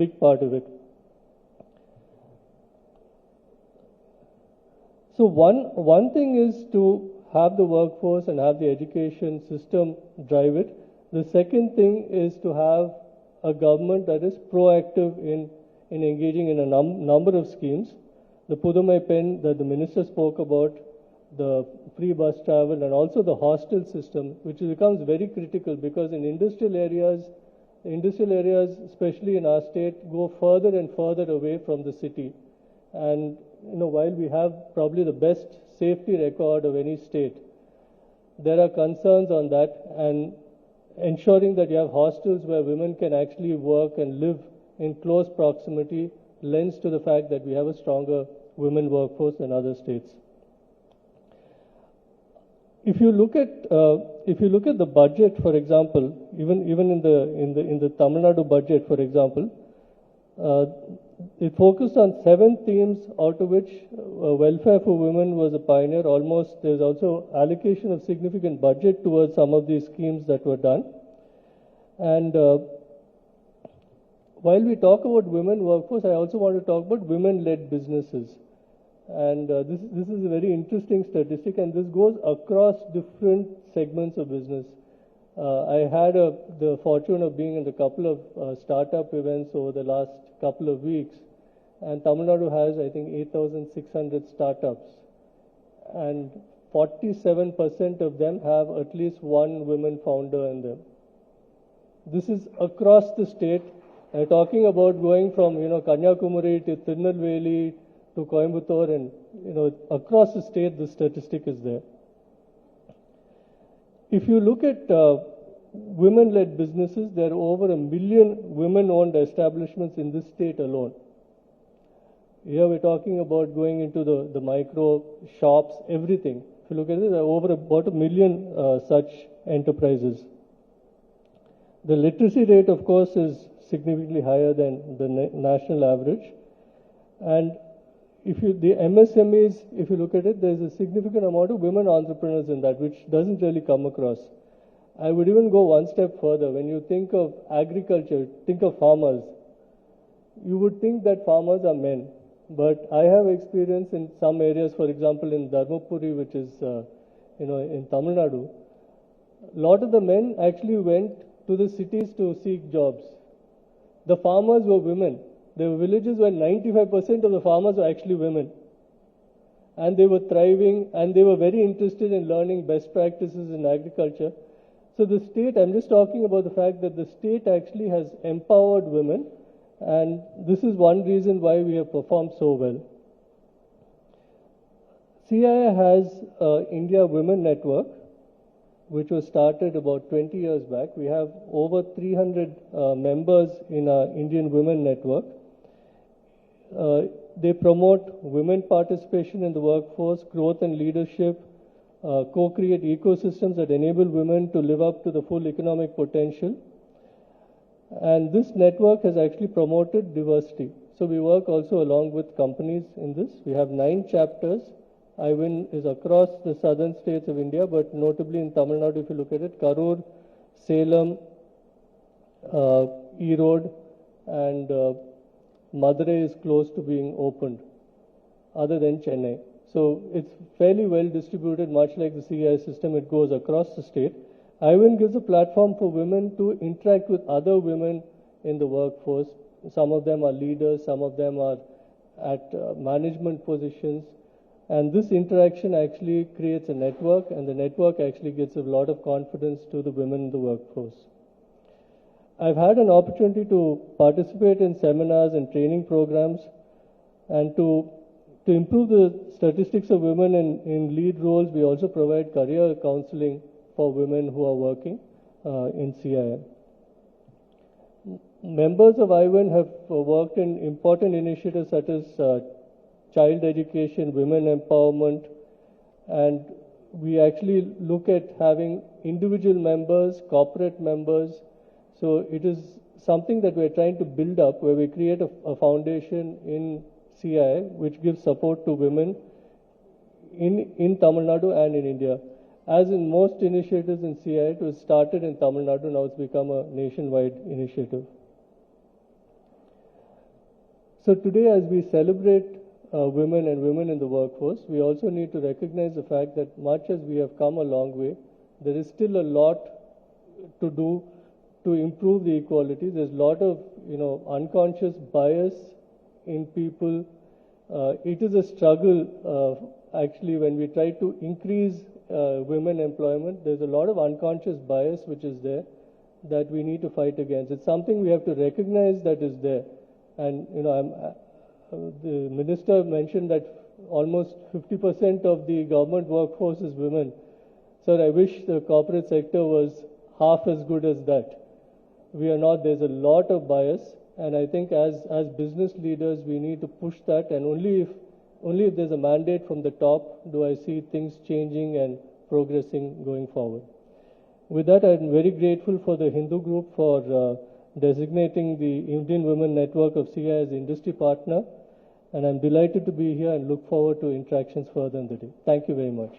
big part of it. So one thing is to have the workforce and have the education system drive it. The second thing is to have a government that is proactive in engaging in a number of schemes. The Pudumai Pen that the minister spoke about, the free bus travel, and also the hostel system, which becomes very critical because in industrial areas, especially in our state, go further and further away from the city. And while we have probably the best safety record of any state, there are concerns on that, and ensuring that you have hostels where women can actually work and live in close proximity lends to the fact that we have a stronger women workforce than other states. If you look at the budget, for example, even in the Tamil Nadu budget, for example, it focused on 7 themes, out of which welfare for women was a pioneer. There's also allocation of significant budget towards some of these schemes that were done. And while we talk about women workforce, I also want to talk about women-led businesses. And this is a very interesting statistic, and this goes across different segments of business. I had the fortune of being in a couple of startup events over the last couple of weeks, and Tamil Nadu has, I think, 8,600 startups, and 47% of them have at least one women founder in them. This is across the state. Talking about going from Kanyakumari to Tirunelveli to Coimbatore, and across the state, the statistic is there. If you look at women-led businesses, there are over 1 million women-owned establishments in this state alone. Here we're talking about going into the micro shops, everything. If you look at it, there are over about 1 million such enterprises. The literacy rate, of course, is significantly higher than the national average. And the MSMEs, if you look at it, there's a significant amount of women entrepreneurs in that, which doesn't really come across. I would even go one step further. When you think of agriculture, think of farmers. You would think that farmers are men. But I have experience in some areas, for example, in Dharmapuri, which is, in Tamil Nadu. A lot of the men actually went to the cities to seek jobs. The farmers were women. There were villages where 95% of the farmers were actually women. And they were thriving, and they were very interested in learning best practices in agriculture. So the state, I'm just talking about the fact that the state actually has empowered women, and this is one reason why we have performed so well. CII has India Women Network, which was started about 20 years back. We have over 300 members in our Indian Women Network. They promote women participation in the workforce, growth and leadership, co-create ecosystems that enable women to live up to the full economic potential. And this network has actually promoted diversity. So we work also along with companies in this. We have 9 chapters. IWIN is across the southern states of India, but notably in Tamil Nadu, if you look at it, Karur, Salem, Erode, and Madurai is close to being opened, other than Chennai. So it's fairly well distributed, much like the CI system, it goes across the state. IWIN gives a platform for women to interact with other women in the workforce. Some of them are leaders, some of them are at management positions. And this interaction actually creates a network, and the network actually gives a lot of confidence to the women in the workforce. I've had an opportunity to participate in seminars and training programs, and to improve the statistics of women in lead roles, we also provide career counseling for women who are working in CIM. Members of IWIN have worked in important initiatives such as child education, women empowerment, and we actually look at having individual members, corporate members. So it is something that we're trying to build up, where we create a foundation in CI which gives support to women in Tamil Nadu and in India. As in most initiatives in CI, it was started in Tamil Nadu, now it's become a nationwide initiative. So today, as we celebrate women and women in the workforce, we also need to recognize the fact that much as we have come a long way, there is still a lot to do to improve the equality. There's a lot of unconscious bias in people. It is a struggle actually when we try to increase women employment. There's a lot of unconscious bias which is there that we need to fight against. It's something we have to recognize that is there. And the minister mentioned that almost 50% of the government workforce is women. So I wish the corporate sector was half as good as that. We are not. There's a lot of bias, and I think as business leaders we need to push that, and only if there's a mandate from the top do I see things changing and progressing going forward. With that, I'm very grateful for the Hindu group for designating the Indian Women Network of CI as industry partner, and I'm delighted to be here and look forward to interactions further in the day. Thank you very much.